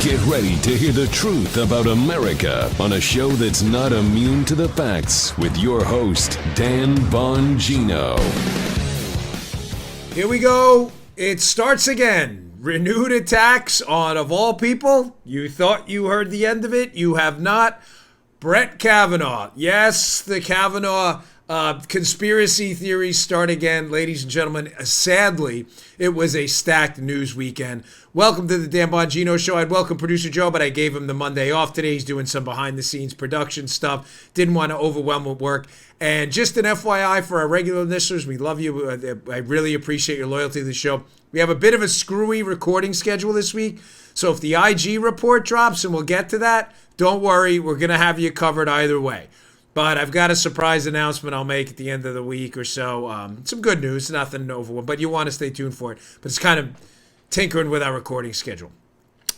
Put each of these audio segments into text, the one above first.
Get ready to hear the truth about America on a show that's not immune to the facts with your host, Dan Bongino. Here we go. It starts again. Renewed attacks on, of all people, you thought you heard the end of it. You have not. Brett Kavanaugh. Yes, the Kavanaugh conspiracy theories start again. Ladies and gentlemen, sadly, it was a stacked news weekend. Welcome to the Dan Bongino Show. I'd welcome producer Joe, but I gave him the Monday off today. He's doing some behind-the-scenes production stuff. Didn't want to overwhelm with work. And just an FYI for our regular listeners, we love you. I really appreciate your loyalty to the show. We have a bit of a screwy recording schedule this week. So if the IG report drops, and we'll get to that, don't worry. We're going to have you covered either way. But I've got a surprise announcement I'll make at the end of the week or so. Some good news, nothing over, but you want to stay tuned for it. But it's kind of tinkering with our recording schedule.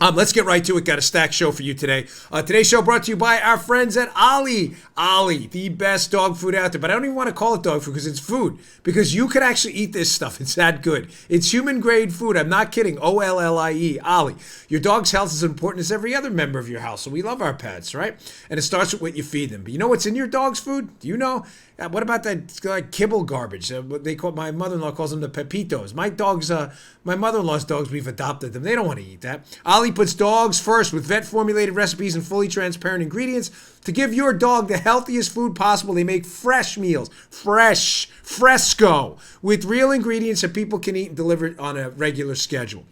Let's get right to it. Got a stacked show for you today. Today's show brought to you by our friends at Ollie. Ollie, the best dog food out there. But I don't even want to call it dog food because it's food. Because you could actually eat this stuff. It's that good. It's human-grade food. I'm not kidding. Ollie. Ollie. Your dog's health is as important as every other member of your house. So we love our pets, right? And it starts with what you feed them. But you know what's in your dog's food? Do you know? What about that like kibble garbage? What they call, my mother-in-law calls them the pepitos. My mother-in-law's dogs, we've adopted them. They don't want to eat that. Ollie puts dogs first with vet-formulated recipes and fully transparent ingredients to give your dog the healthiest food possible. They make fresh meals, fresco, with real ingredients that people can eat and deliver on a regular schedule.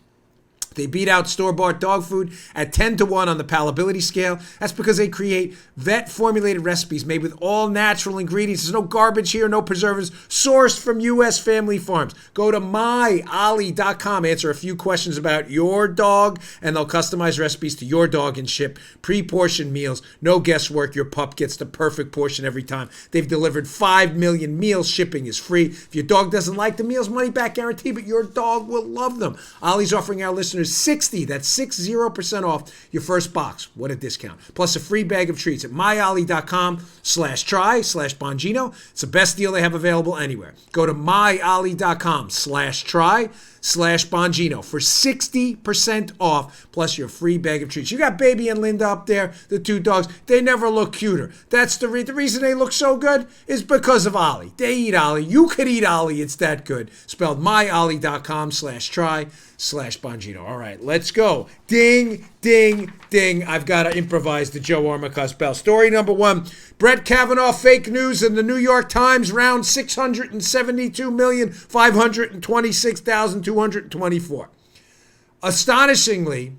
They beat out store-bought dog food at 10-1 on the palatability scale. That's because they create vet-formulated recipes made with all natural ingredients. There's no garbage here, no preservatives, sourced from U.S. family farms. Go to myollie.com, answer a few questions about your dog, and they'll customize recipes to your dog and ship pre-portioned meals. No guesswork. Your pup gets the perfect portion every time. They've delivered 5 million meals. Shipping is free. If your dog doesn't like the meals, money back guarantee, but your dog will love them. Ollie's offering our listeners 60% off your first box. What a discount. Plus a free bag of treats at myollie.com/try/Bongino. It's the best deal they have available anywhere. Go to myollie.com/try/Bongino for 60% off plus your free bag of treats. You got Baby and Linda up there, the two dogs. They never look cuter. That's the reason they look so good is because of Ollie. They eat Ollie. You could eat Ollie. It's that good. Spelled myollie.com/try/Bongino. All right, let's go. Ding, ding, ding. I've got to improvise the Joe Armacost bell. Story number one, Brett Kavanaugh fake news in the New York Times, round 672,526,224. Astonishingly,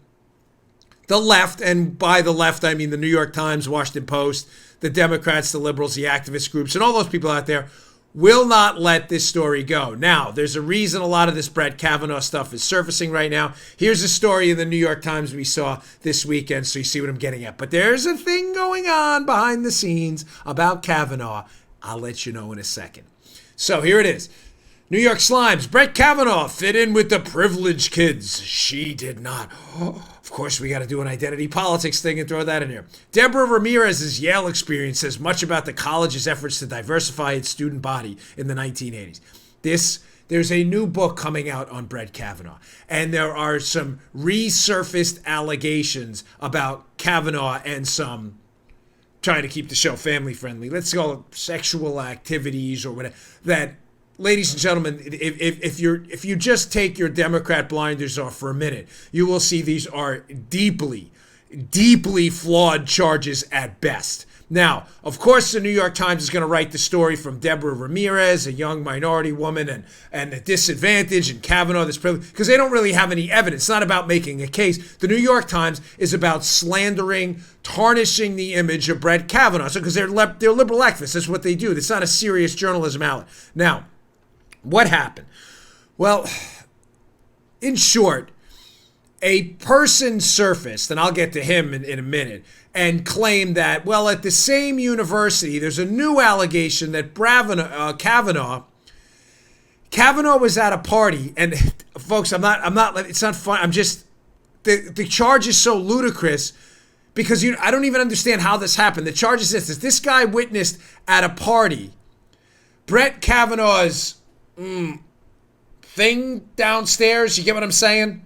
the left, and by the left I mean the New York Times, Washington Post, the Democrats, the liberals, the activist groups, and all those people out there, will not let this story go. Now, there's a reason a lot of this Brett Kavanaugh stuff is surfacing right now. Here's a story in the New York Times we saw this weekend, so you see what I'm getting at. But there's a thing going on behind the scenes about Kavanaugh. I'll let you know in a second. So here it is. New York Slimes, Brett Kavanaugh fit in with the privileged kids. She did not. Of course, we got to do an identity politics thing and throw that in here. Deborah Ramirez's Yale experience says much about the college's efforts to diversify its student body in the 1980s. There's a new book coming out on Brett Kavanaugh, and there are some resurfaced allegations about Kavanaugh and some trying to keep the show family friendly. Let's call it sexual activities or whatever. That, ladies and gentlemen, if you just take your Democrat blinders off for a minute, you will see these are deeply, deeply flawed charges at best. Now, of course, the New York Times is going to write the story from Deborah Ramirez, a young minority woman, and the disadvantage, and Kavanaugh, this privilege, because they don't really have any evidence. It's not about making a case. The New York Times is about slandering, tarnishing the image of Brett Kavanaugh. So, because they're liberal activists, that's what they do. It's not a serious journalism outlet. Now, what happened? Well, in short, a person surfaced, and I'll get to him in a minute, and claimed that, well, at the same university, there's a new allegation that Kavanaugh was at a party, and folks, I'm not, it's not fun. I'm just, the charge is so ludicrous because I don't even understand how this happened. The charge is this guy witnessed at a party Brett Kavanaugh's thing downstairs. You get what I'm saying?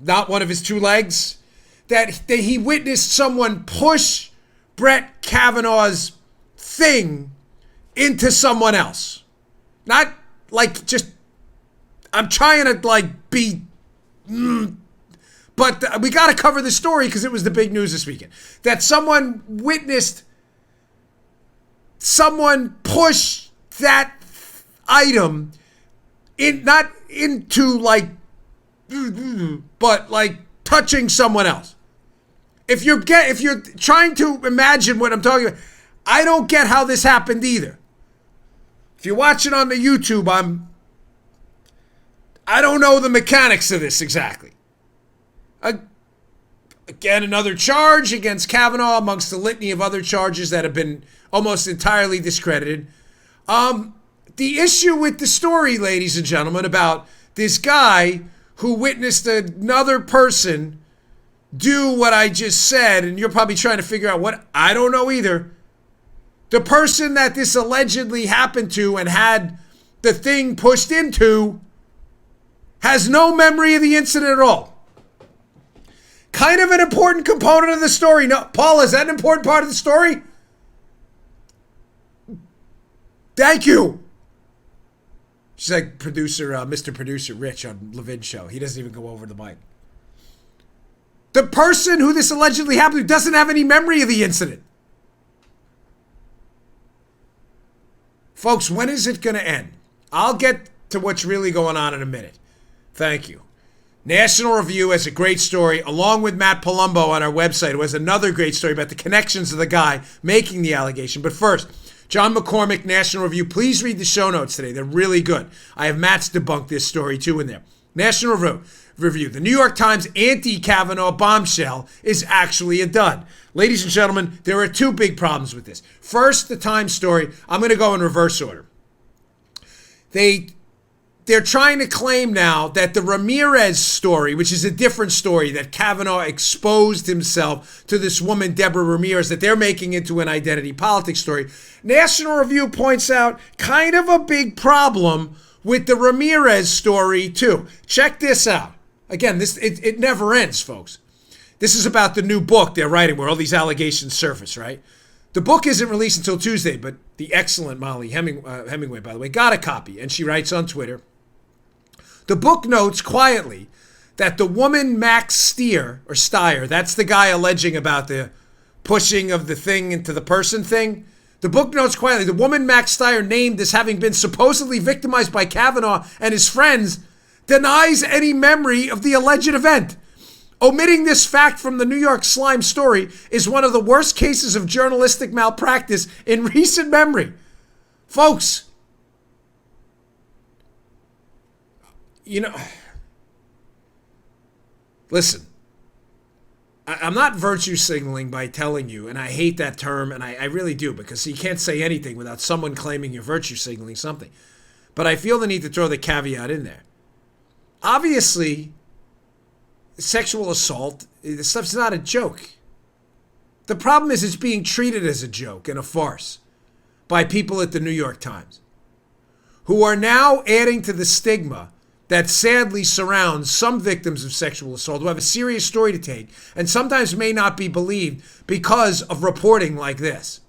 Not one of his two legs. that he witnessed someone push Brett Kavanaugh's thing into someone else. Not like just, I'm trying to like be, but we got to cover the story because it was the big news this weekend. That someone witnessed someone push that item not into like, but like touching someone else. If you're trying to imagine what I'm talking about, I don't get how this happened either. If you're watching on the YouTube, I don't know the mechanics of this exactly. Again, another charge against Kavanaugh amongst the litany of other charges that have been almost entirely discredited. The issue with the story, ladies and gentlemen, about this guy who witnessed another person do what I just said, and you're probably trying to figure out what, I don't know either. The person that this allegedly happened to and had the thing pushed into has no memory of the incident at all. Kind of an important component of the story. No, Paula, is that an important part of the story? Thank you. She's like Mr. Producer Rich on Levin's show. He doesn't even go over the mic. The person who this allegedly happened to doesn't have any memory of the incident. Folks, when is it going to end? I'll get to what's really going on in a minute. Thank you. National Review has a great story, along with Matt Palumbo on our website, who has another great story about the connections of the guy making the allegation. But first, John McCormick, National Review. Please read the show notes today. They're really good. I have Matt's debunked this story, too, in there. National Review. The New York Times anti-Kavanaugh bombshell is actually a dud. Ladies and gentlemen, there are two big problems with this. First, the Times story. I'm going to go in reverse order. They're trying to claim now that the Ramirez story, which is a different story, that Kavanaugh exposed himself to this woman, Deborah Ramirez, that they're making into an identity politics story. National Review points out kind of a big problem with the Ramirez story, too. Check this out. Again, it never ends, folks. This is about the new book they're writing where all these allegations surface, right? The book isn't released until Tuesday, but the excellent Molly Hemingway, by the way, got a copy, and she writes on Twitter, the book notes quietly that the woman Max Stier, that's the guy alleging about the pushing of the thing into the person thing. The book notes quietly, the woman Max Stier named as having been supposedly victimized by Kavanaugh and his friends denies any memory of the alleged event. Omitting this fact from the New York Slime story is one of the worst cases of journalistic malpractice in recent memory. Folks, listen, I'm not virtue signaling by telling you, and I hate that term, and I really do, because you can't say anything without someone claiming you're virtue signaling something. But I feel the need to throw the caveat in there. Obviously, sexual assault, this stuff's not a joke. The problem is it's being treated as a joke and a farce by people at the New York Times, who are now adding to the stigma that sadly surrounds some victims of sexual assault who have a serious story to take and sometimes may not be believed because of reporting like this.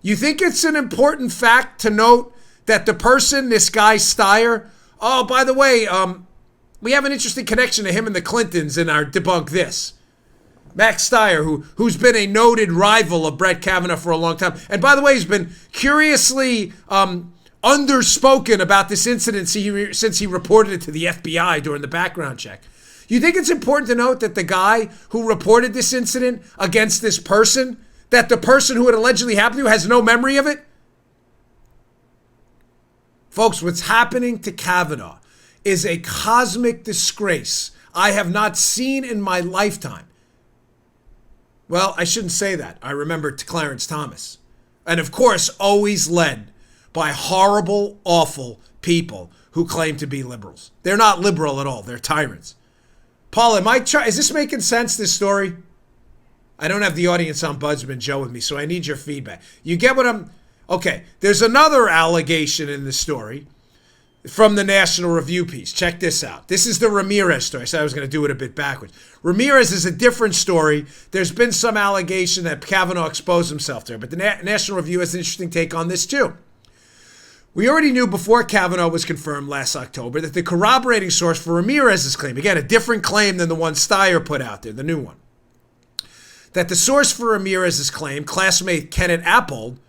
You think it's an important fact to note that the person, this guy Stier, oh, by the way, we have an interesting connection to him and the Clintons in our Debunk This. Max Stier, who's been a noted rival of Brett Kavanaugh for a long time. And by the way, he's been curiously underspoken about this incident since he reported it to the FBI during the background check. You think it's important to note that the guy who reported this incident against this person, that the person who it allegedly happened to has no memory of it? Folks, what's happening to Kavanaugh is a cosmic disgrace I have not seen in my lifetime. Well, I shouldn't say that. I remember Clarence Thomas. And of course, always led by horrible, awful people who claim to be liberals. They're not liberal at all. They're tyrants. Paul, is this making sense, this story? I don't have the audience on Ombudsman Joe with me, so I need your feedback. You get what I'm... Okay, there's another allegation in the story from the National Review piece. Check this out. This is the Ramirez story. I said I was going to do it a bit backwards. Ramirez is a different story. There's been some allegation that Kavanaugh exposed himself there, but the National Review has an interesting take on this too. We already knew before Kavanaugh was confirmed last October that the corroborating source for Ramirez's claim, again, a different claim than the one Steyer put out there, the new one, that the source for Ramirez's claim, classmate Kenneth Appold,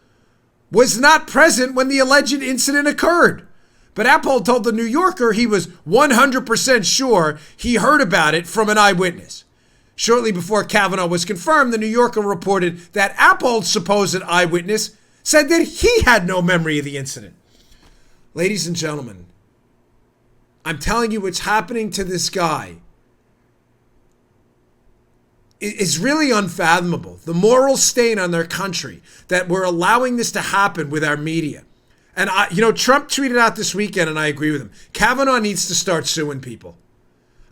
was not present when the alleged incident occurred. But Appold told the New Yorker he was 100% sure he heard about it from an eyewitness. Shortly before Kavanaugh was confirmed, the New Yorker reported that Appold's supposed eyewitness said that he had no memory of the incident. Ladies and gentlemen, I'm telling you what's happening to this guy is really unfathomable. The moral stain on their country that we're allowing this to happen with our media. And, Trump tweeted out this weekend, and I agree with him. Kavanaugh needs to start suing people.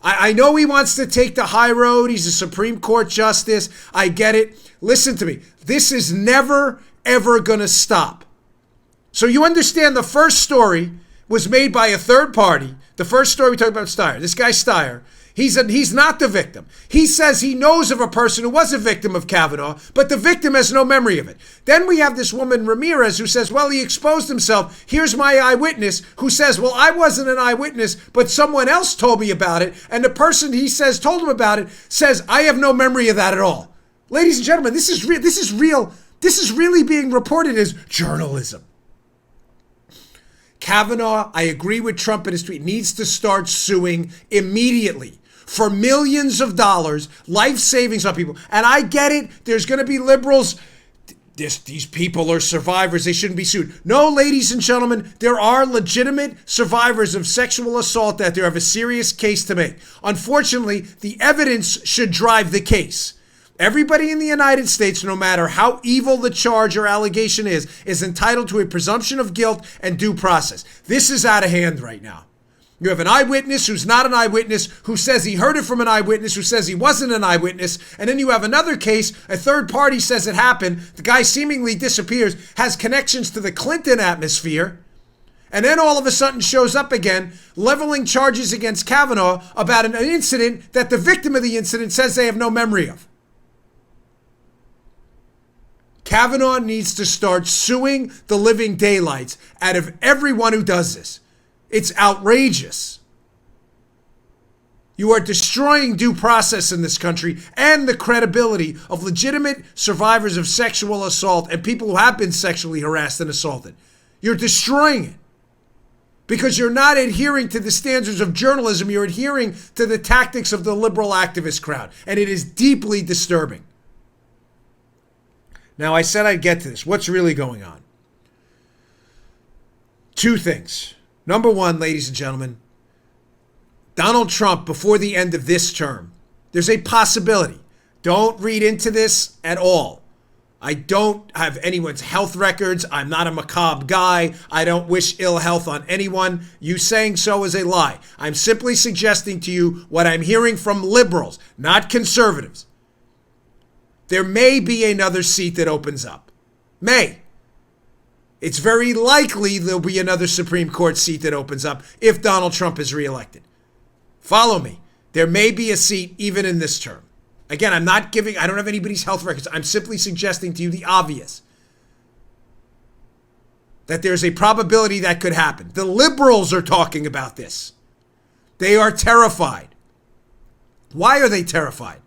I know he wants to take the high road. He's a Supreme Court justice. I get it. Listen to me. This is never, ever going to stop. So you understand the first story was made by a third party. The first story we talked about Steyer. This guy Steyer. He's not the victim. He says he knows of a person who was a victim of Kavanaugh, but the victim has no memory of it. Then we have this woman, Ramirez, who says, well, he exposed himself. Here's my eyewitness who says, well, I wasn't an eyewitness, but someone else told me about it. And the person he says told him about it says, I have no memory of that at all. Ladies and gentlemen, this is real. This is really being reported as journalism. Kavanaugh, I agree with Trump in his tweet, needs to start suing immediately for millions of dollars, life savings on people. And I get it. There's going to be liberals. These people are survivors. They shouldn't be sued. No, ladies and gentlemen, there are legitimate survivors of sexual assault that there have a serious case to make. Unfortunately, the evidence should drive the case. Everybody in the United States, no matter how evil the charge or allegation is entitled to a presumption of guilt and due process. This is out of hand right now. You have an eyewitness who's not an eyewitness, who says he heard it from an eyewitness, who says he wasn't an eyewitness. And then you have another case, a third party says it happened. The guy seemingly disappears, has connections to the Clinton atmosphere. And then all of a sudden shows up again, leveling charges against Kavanaugh about an incident that the victim of the incident says they have no memory of. Kavanaugh needs to start suing the living daylights out of everyone who does this. It's outrageous. You are destroying due process in this country and the credibility of legitimate survivors of sexual assault and people who have been sexually harassed and assaulted. You're destroying it because you're not adhering to the standards of journalism. You're adhering to the tactics of the liberal activist crowd, and it is deeply disturbing. Now, I said I'd get to this. What's really going on? Two things. Number one, ladies and gentlemen, Donald Trump, before the end of this term, there's a possibility. Don't read into this at all. I don't have anyone's health records. I'm not a McCabe guy. I don't wish ill health on anyone. You saying so is a lie. I'm simply suggesting to you what I'm hearing from liberals, not conservatives. There may be another seat that opens up. May. It's very likely there'll be another Supreme Court seat that opens up if Donald Trump is reelected. Follow me. There may be a seat even in this term. Again, I don't have anybody's health records. I'm simply suggesting to you the obvious. That there's a probability that could happen. The liberals are talking about this. They are terrified. Why are they terrified?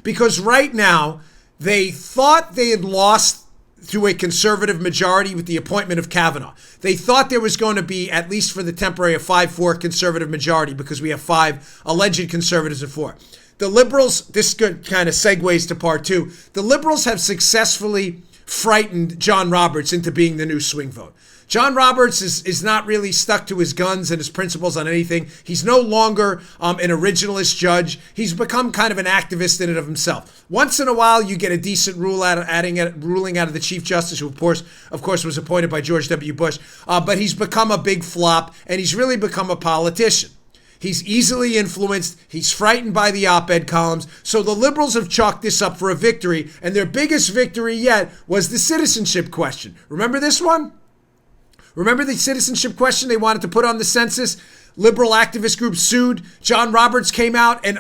Because right now, they thought they had lost through a conservative majority with the appointment of Kavanaugh. They thought there was going to be, at least for the temporary, a 5-4 conservative majority because we have 5 alleged conservatives and 4. The liberals, this kind of segues to part 2. The liberals have successfully frightened John Roberts into being the new swing vote. John Roberts is not really stuck to his guns and his principles on anything. He's no longer an originalist judge. He's become kind of an activist in and of himself. Once in a while, you get a decent ruling out of the Chief Justice, who, of course, was appointed by George W. Bush. But he's become a big flop, and he's really become a politician. He's easily influenced. He's frightened by the op-ed columns. So the liberals have chalked this up for a victory, and their biggest victory yet was the citizenship question. Remember this one? Remember the citizenship question they wanted to put on the census? Liberal activist groups sued. John Roberts came out and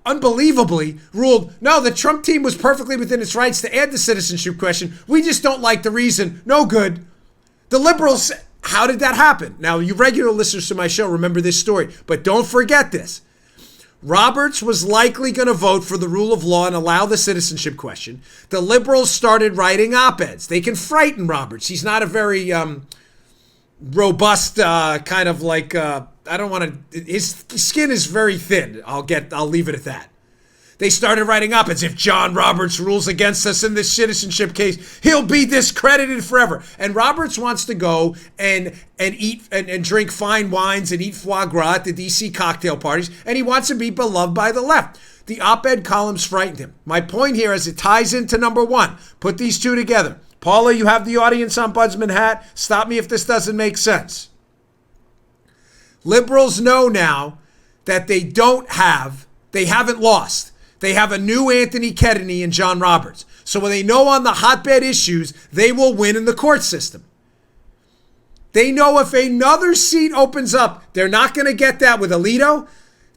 unbelievably ruled, no, the Trump team was perfectly within its rights to add the citizenship question. We just don't like the reason. No good. The liberals, how did that happen? Now, you regular listeners to my show remember this story, but don't forget this. Roberts was likely going to vote for the rule of law and allow the citizenship question. The liberals started writing op-eds. They can frighten Roberts. He's not a very robust kind of like, I don't want to, his skin is very thin. I'll leave it at that. They started writing op-eds. If John Roberts rules against us in this citizenship case, he'll be discredited forever. And Roberts wants to go and eat and drink fine wines and eat foie gras at the DC cocktail parties, and he wants to be beloved by the left. The op-ed columns frightened him. My point here is it ties into number one. Put these two together. Paula, you have the audience ombudsman hat. Stop me if this doesn't make sense. Liberals know now that they haven't lost. They have a new Anthony Kennedy and John Roberts. So when they know on the hotbed issues, they will win in the court system. They know if another seat opens up, they're not going to get that with Alito.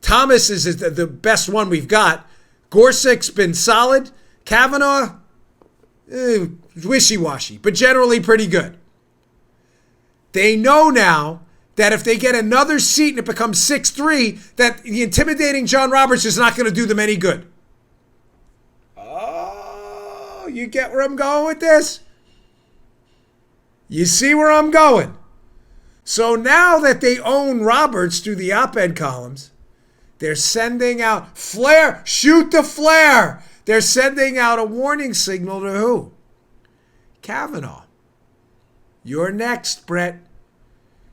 Thomas is the best one we've got. Gorsuch's been solid. Kavanaugh, wishy-washy, but generally pretty good. They know now that if they get another seat and it becomes 6-3, that the intimidating John Roberts is not going to do them any good. Oh, you get where I'm going with this? You see where I'm going? So now that they own Roberts through the op-ed columns, they're sending out flare, shoot the flare. They're sending out a warning signal to who? Kavanaugh. You're next, Brett.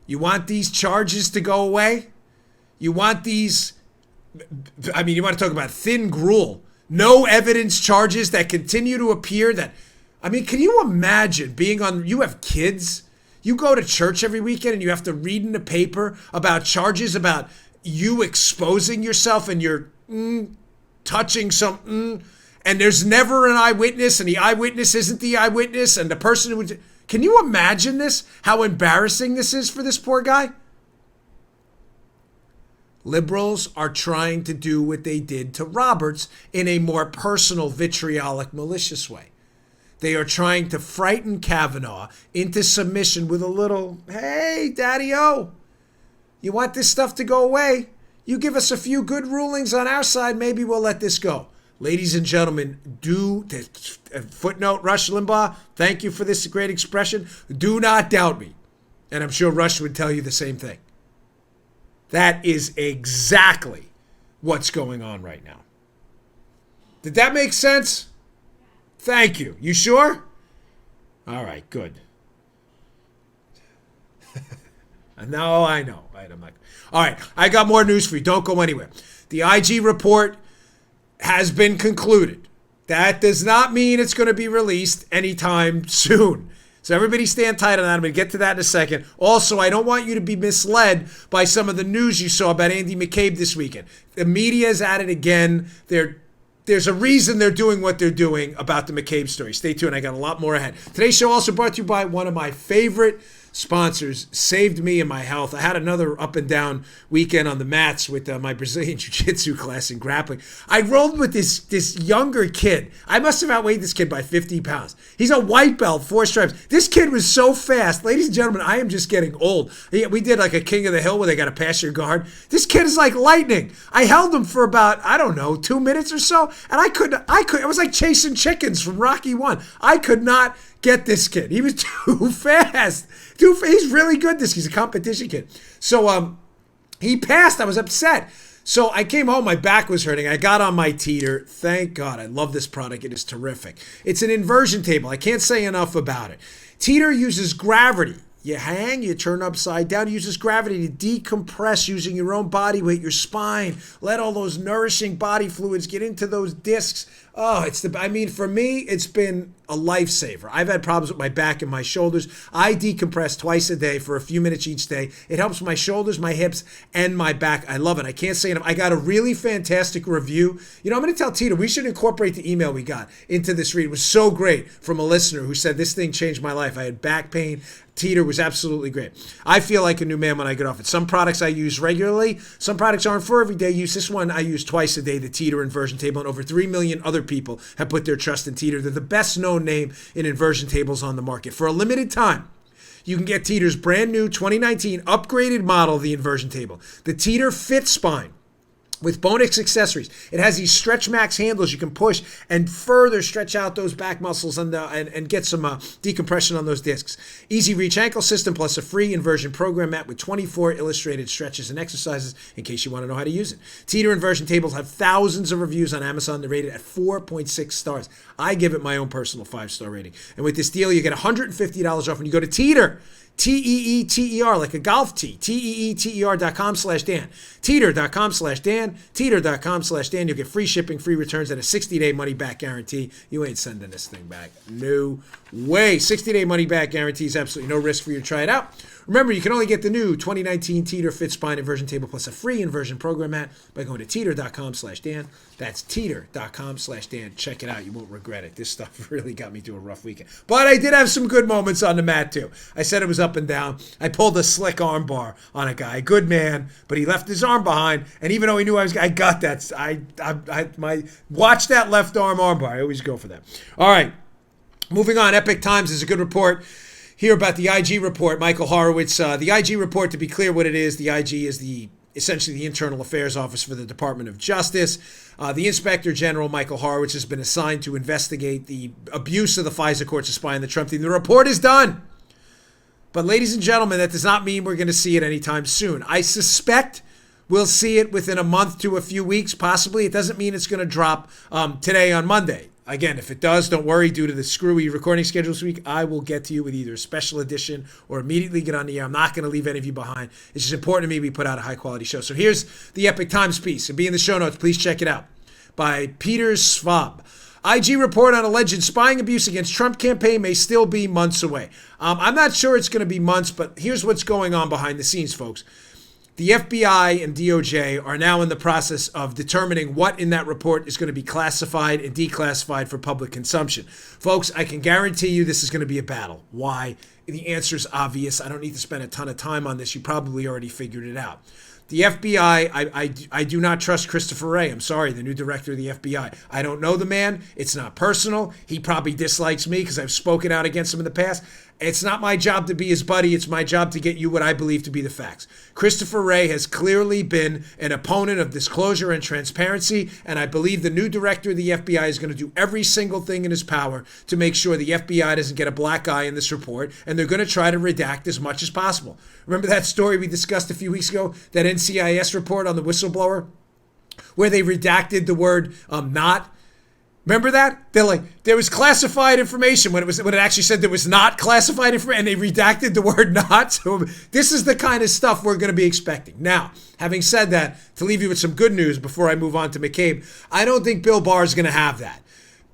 You want these charges to go away? You want these, you want to talk about thin gruel, no evidence charges that continue to appear can you imagine you have kids, you go to church every weekend and you have to read in the paper about charges about you exposing yourself and you're touching something, and there's never an eyewitness and the eyewitness isn't the eyewitness and the person who would... Can you imagine this? How embarrassing this is for this poor guy? Liberals are trying to do what they did to Roberts in a more personal, vitriolic, malicious way. They are trying to frighten Kavanaugh into submission with a little, hey, Daddy-O, you want this stuff to go away? You give us a few good rulings on our side, maybe we'll let this go. Ladies and gentlemen, footnote Rush Limbaugh, thank you for this great expression. Do not doubt me. And I'm sure Rush would tell you the same thing. That is exactly what's going on right now. Did that make sense? Thank you. You sure? All right, good. No, I know. All right, I got more news for you. Don't go anywhere. The IG report has been concluded. That does not mean it's going to be released anytime soon. So everybody stand tight on that. I'm going to get to that in a second. Also, I don't want you to be misled by some of the news you saw about Andy McCabe this weekend. The media is at it again. There's a reason they're doing what they're doing about the McCabe story. Stay tuned. I got a lot more ahead. Today's show also brought to you by one of my favorite sponsors, saved me and my health. I had another up and down weekend on the mats with my Brazilian Jiu-Jitsu class and grappling. I rolled with this younger kid. I must have outweighed this kid by 50 pounds. He's a white belt, 4 stripes. This kid was so fast. Ladies and gentlemen, I am just getting old. We did like a King of the Hill where they got to pass your guard. This kid is like lightning. I held him for about, 2 minutes or so, and I could. It was like chasing chickens from Rocky 1. I could not get this kid. He was too fast. He's really good, this kid. He's a competition kid. So he passed. I was upset. So I came home. My back was hurting. I got on my teeter. Thank God. I love this product. It is terrific. It's an inversion table. I can't say enough about it. Teeter uses gravity. You hang, you turn upside down. It uses gravity to decompress using your own body weight, your spine. Let all those nourishing body fluids get into those discs. Oh, for me, it's been a lifesaver. I've had problems with my back and my shoulders. I decompress twice a day for a few minutes each day. It helps my shoulders, my hips, and my back. I love it. I can't say enough. I got a really fantastic review. You know, I'm going to tell Tito, we should incorporate the email we got into this read. It was so great from a listener who said, this thing changed my life. I had back pain. Teeter was absolutely great. I feel like a new man when I get off it. Some products I use regularly. Some products aren't for everyday use. This one I use twice a day, the Teeter inversion table, and over 3 million other people have put their trust in Teeter. They're the best known name in inversion tables on the market. For a limited time, you can get Teeter's brand new 2019 upgraded model of the inversion table, the Teeter Fit Spine. With Bonix accessories. It has these Stretch Max handles you can push and further stretch out those back muscles and get some decompression on those discs. Easy reach ankle system plus a free inversion program mat with 24 illustrated stretches and exercises in case you want to know how to use it. Teeter inversion tables have thousands of reviews on Amazon. They're rated at 4.6 stars. I give it my own personal 5-star rating. And with this deal, you get $150 off when you go to Teeter. Teeter, like a golf tee. Teeter.com/Dan. Teeter.com/Dan. Teeter.com/Dan. You'll get free shipping, free returns, and a 60-day money-back guarantee. You ain't sending this thing back. No way. 60-day money-back guarantee is absolutely no risk for you to try it out. Remember, you can only get the new 2019 Teeter Fit Spine Inversion Table plus a free inversion program mat by going to Teeter.com/Dan. That's Teeter.com/Dan. Check it out. You won't regret it. This stuff really got me through a rough weekend. But I did have some good moments on the mat, too. I said it was up and down. I pulled a slick arm bar on a guy. Good man, but he left his arm behind. And even though he knew I got that. Watch that left arm bar. I always go for that. All right. Moving on. Epic Times is a good report. Hear about the IG report, Michael Horowitz. The IG report, to be clear what it is, the IG is essentially the Internal Affairs Office for the Department of Justice. The Inspector General, Michael Horowitz, has been assigned to investigate the abuse of the FISA courts to spy on the Trump team. The report is done. But ladies and gentlemen, that does not mean we're going to see it anytime soon. I suspect we'll see it within a month to a few weeks, possibly. It doesn't mean it's going to drop today on Monday. Again, if it does, don't worry. Due to the screwy recording schedule this week, I will get to you with either a special edition or immediately get on the air. I'm not going to leave any of you behind. It's just important to me we put out a high-quality show. So here's the Epic Times piece. It'll be in the show notes. Please check it out. By Peter Schwab. IG report on alleged spying abuse against Trump campaign may still be months away. I'm not sure it's going to be months, but here's what's going on behind the scenes, folks. The FBI and DOJ are now in the process of determining what in that report is going to be classified and declassified for public consumption. Folks, I can guarantee you this is going to be a battle. Why? The answer is obvious. I don't need to spend a ton of time on this. You probably already figured it out. The FBI, I do not trust Christopher Wray. I'm sorry, the new director of the FBI. I don't know the man. It's not personal. He probably dislikes me because I've spoken out against him in the past. It's not my job to be his buddy. It's my job to get you what I believe to be the facts. Christopher Wray has clearly been an opponent of disclosure and transparency, and I believe the new director of the FBI is going to do every single thing in his power to make sure the FBI doesn't get a black eye in this report, and they're going to try to redact as much as possible. Remember that story we discussed a few weeks ago, that NCIS report on the whistleblower, where they redacted the word not? Remember that? They're like, there was classified information when it actually said there was not classified information, and they redacted the word not. So this is the kind of stuff we're going to be expecting. Now, having said that, to leave you with some good news before I move on to McCabe, I don't think Bill Barr is going to have that.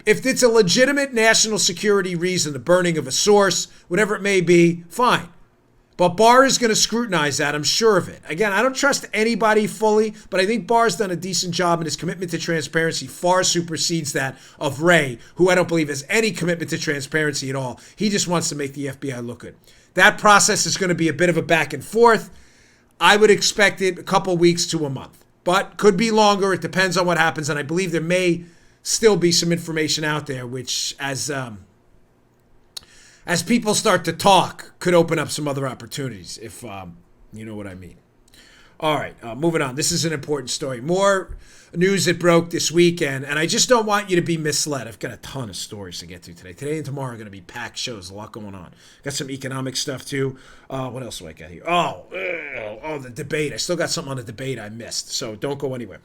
If it's a legitimate national security reason, the burning of a source, whatever it may be, fine. But Barr is going to scrutinize that, I'm sure of it. Again, I don't trust anybody fully, but I think Barr's done a decent job, and his commitment to transparency far supersedes that of Wray, who I don't believe has any commitment to transparency at all. He just wants to make the FBI look good. That process is going to be a bit of a back and forth. I would expect it a couple weeks to a month, but could be longer. It depends on what happens, and I believe there may still be some information out there which, as people start to talk, could open up some other opportunities, if you know what I mean. All right, moving on. This is an important story. More news that broke this weekend, and I just don't want you to be misled. I've got a ton of stories to get to today. Today and tomorrow are going to be packed shows. A lot going on. Got some economic stuff, too. What else do I got here? Oh, the debate. I still got something on the debate I missed, so don't go anywhere.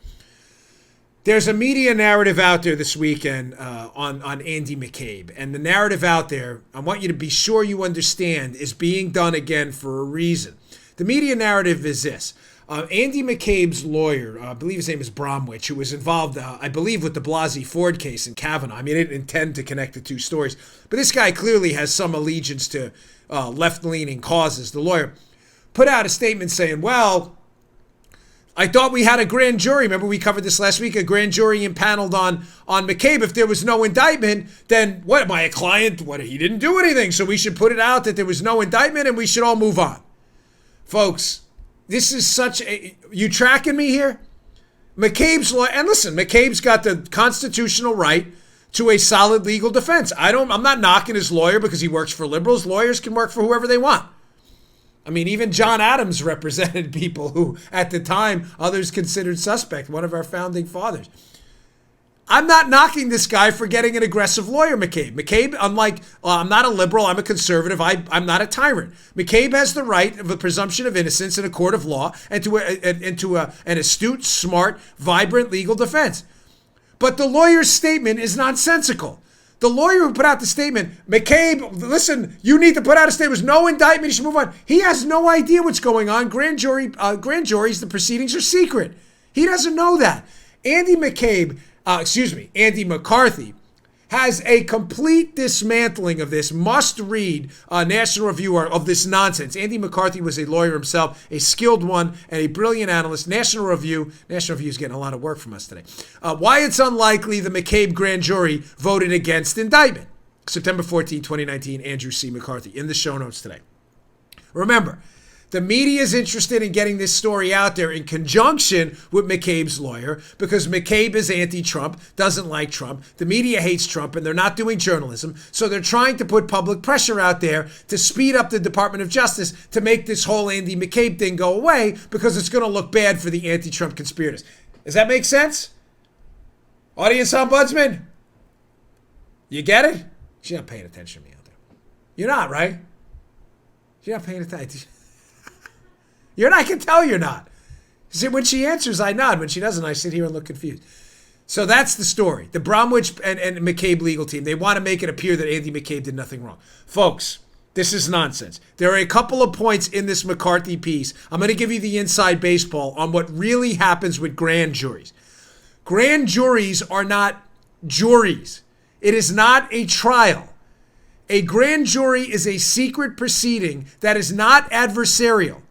There's a media narrative out there this weekend on Andy McCabe. And the narrative out there, I want you to be sure you understand, is being done again for a reason. The media narrative is this. Andy McCabe's lawyer, I believe his name is Bromwich, who was involved, I believe, with the Blasey Ford case in Kavanaugh. I mean, I didn't intend to connect the two stories, but this guy clearly has some allegiance to left-leaning causes. The lawyer put out a statement saying, well, I thought we had a grand jury. Remember, we covered this last week, a grand jury impaneled on McCabe. If there was no indictment, then what, am I a client? What, he didn't do anything, so we should put it out that there was no indictment and we should all move on. Folks, this is such a... You tracking me here? McCabe's lawyer... And listen, McCabe's got the constitutional right to a solid legal defense. I'm not knocking his lawyer because he works for liberals. Lawyers can work for whoever they want. I mean, even John Adams represented people who, at the time, others considered suspect, one of our founding fathers. I'm not knocking this guy for getting an aggressive lawyer, McCabe. McCabe, unlike, I'm not a liberal, I'm a conservative, I'm not a tyrant. McCabe has the right of a presumption of innocence in a court of law and to an astute, smart, vibrant legal defense. But the lawyer's statement is nonsensical. The lawyer who put out the statement, McCabe, listen, you need to put out a statement. There's no indictment. You should move on. He has no idea what's going on. Grand juries, the proceedings are secret. He doesn't know that. Andy McCarthy has a complete dismantling of this must-read National Review of this nonsense. Andy McCarthy was a lawyer himself, a skilled one, and a brilliant analyst. National Review is getting a lot of work from us today. Why it's unlikely the McCabe grand jury voted against indictment. September 14, 2019, Andrew C. McCarthy, in the show notes today. Remember, the media is interested in getting this story out there in conjunction with McCabe's lawyer because McCabe is anti-Trump, doesn't like Trump. The media hates Trump, and they're not doing journalism. So they're trying to put public pressure out there to speed up the Department of Justice to make this whole Andy McCabe thing go away because it's going to look bad for the anti-Trump conspirators. Does that make sense? Audience ombudsman? You get it? You're not paying attention to me out there. You're not, right? You're not paying attention. You're not, I can tell you're not. See, when she answers, I nod. When she doesn't, I sit here and look confused. So that's the story. The Bromwich and McCabe legal team, they want to make it appear that Andy McCabe did nothing wrong. Folks, this is nonsense. There are a couple of points in this McCarthy piece. I'm going to give you the inside baseball on what really happens with grand juries. Grand juries are not juries. It is not a trial. A grand jury is a secret proceeding that is not adversarial.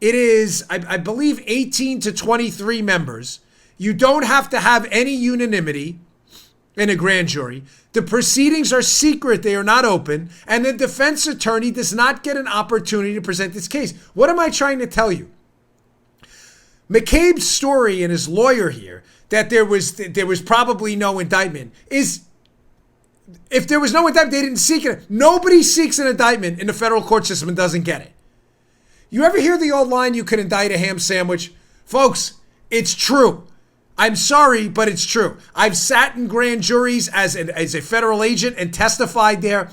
It is, I believe, 18 to 23 members. You don't have to have any unanimity in a grand jury. The proceedings are secret. They are not open. And the defense attorney does not get an opportunity to present this case. What am I trying to tell you? McCabe's story and his lawyer here that there was probably no indictment is, if there was no indictment, they didn't seek it. Nobody seeks an indictment in the federal court system and doesn't get it. You ever hear the old line, you can indict a ham sandwich? Folks, it's true. I'm sorry, but it's true. I've sat in grand juries as a federal agent and testified there.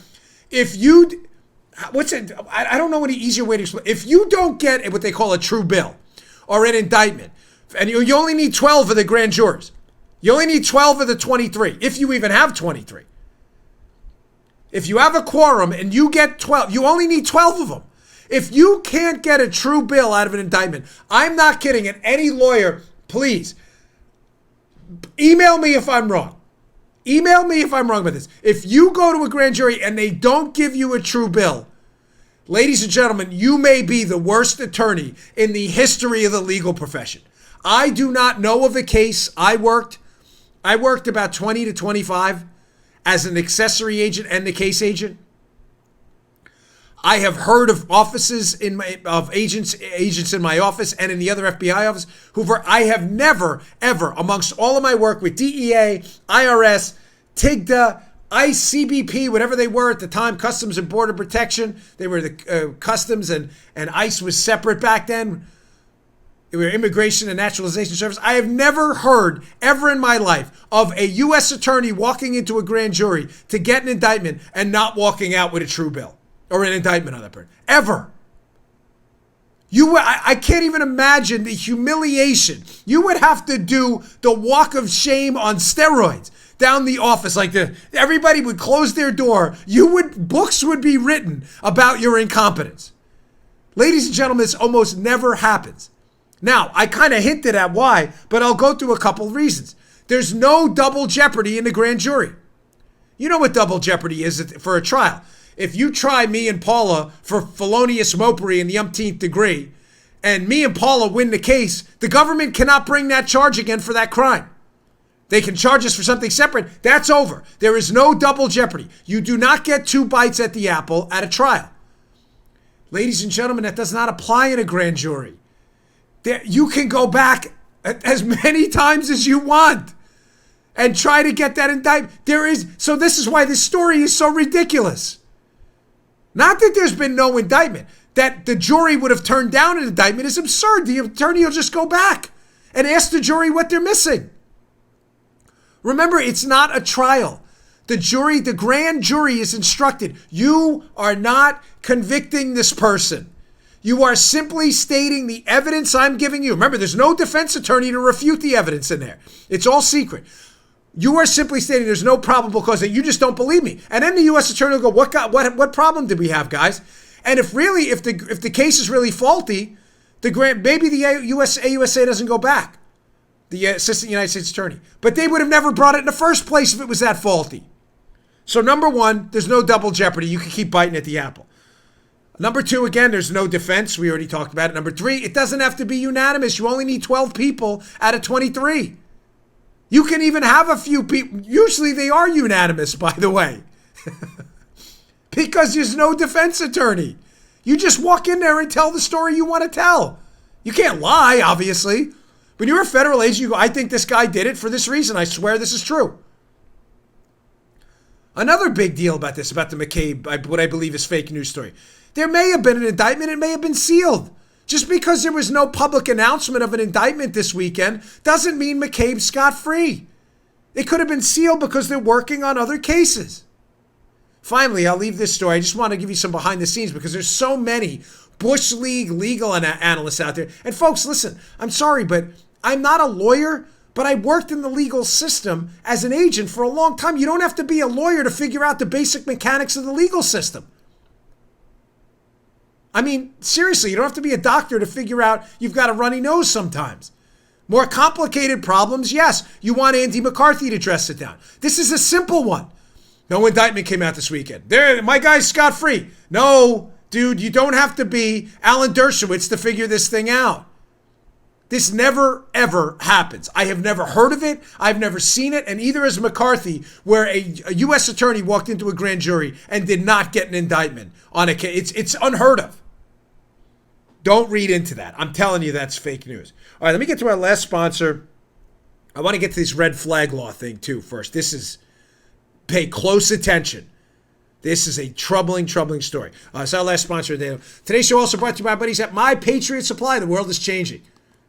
If you, I don't know any easier way to explain. If you don't get what they call a true bill or an indictment, and you only need 12 of the grand jurors. You only need 12 of the 23, if you even have 23. If you have a quorum and you get 12, you only need 12 of them. If you can't get a true bill out of an indictment, I'm not kidding, and any lawyer, please, email me if I'm wrong. Email me if I'm wrong about this. If you go to a grand jury and they don't give you a true bill, ladies and gentlemen, you may be the worst attorney in the history of the legal profession. I do not know of a case I worked about 20 to 25 as an accessory agent and the case agent. I have heard of offices of agents in my office and in the other FBI office I have never, ever, amongst all of my work with DEA, IRS, TIGTA, ICE, CBP, whatever they were at the time, Customs and Border Protection. They were the Customs and ICE was separate back then. They were Immigration and Naturalization Service. I have never heard, ever in my life, of a U.S. attorney walking into a grand jury to get an indictment and not walking out with a true bill. Or an indictment on that person. Ever. I can't even imagine the humiliation. You would have to do the walk of shame on steroids down the office. Everybody would close their door. Books would be written about your incompetence. Ladies and gentlemen, this almost never happens. Now, I kind of hinted at why, but I'll go through a couple of reasons. There's no double jeopardy in the grand jury. You know what double jeopardy is for a trial. If you try me and Paula for felonious mopery in the umpteenth degree, and me and Paula win the case, the government cannot bring that charge again for that crime. They can charge us for something separate. That's over. There is no double jeopardy. You do not get 2 bites at the apple at a trial. Ladies and gentlemen, that does not apply in a grand jury. You can go back as many times as you want and try to get that indictment. So this is why this story is so ridiculous. Not that there's been no indictment. That the jury would have turned down an indictment is absurd. The attorney will just go back and ask the jury what they're missing. Remember, it's not a trial. The grand jury is instructed, you are not convicting this person. You are simply stating the evidence I'm giving you. Remember, there's no defense attorney to refute the evidence in there. It's all secret. You are simply stating there's no probable cause, that you just don't believe me. And then the U.S. attorney will go, what problem did we have, guys? And if the case is really faulty, maybe the AUSA doesn't go back, the assistant United States attorney. But they would have never brought it in the first place if it was that faulty. So number one, there's no double jeopardy. You can keep biting at the apple. Number two, again, there's no defense. We already talked about it. Number three, it doesn't have to be unanimous. You only need 12 people out of 23. You can even have a few people. Usually they are unanimous, by the way. Because there's no defense attorney. You just walk in there and tell the story you want to tell. You can't lie, obviously. When you're a federal agent, you go, I think this guy did it for this reason. I swear this is true. Another big deal about this, about the McCabe, what I believe is fake news story. There may have been an indictment. It may have been sealed. Just because there was no public announcement of an indictment this weekend doesn't mean McCabe's scot-free. It could have been sealed because they're working on other cases. Finally, I'll leave this story. I just want to give you some behind the scenes because there's so many Bush League legal analysts out there. And folks, listen, I'm sorry, but I'm not a lawyer, but I worked in the legal system as an agent for a long time. You don't have to be a lawyer to figure out the basic mechanics of the legal system. I mean, seriously, you don't have to be a doctor to figure out you've got a runny nose sometimes. More complicated problems, yes, you want Andy McCarthy to dress it down. This is a simple one. No indictment came out this weekend. My guy's scot-free. No, dude, you don't have to be Alan Dershowitz to figure this thing out. This never, ever happens. I have never heard of it. I've never seen it. And either has McCarthy, where a U.S. attorney walked into a grand jury and did not get an indictment on a case. It's unheard of. Don't read into that. I'm telling you that's fake news. All right, let me get to our last sponsor. I want to get to this red flag law thing too first. Pay close attention. This is a troubling story. It's our last sponsor today. Today's show also brought to you by our buddies at My Patriot Supply. The world is changing.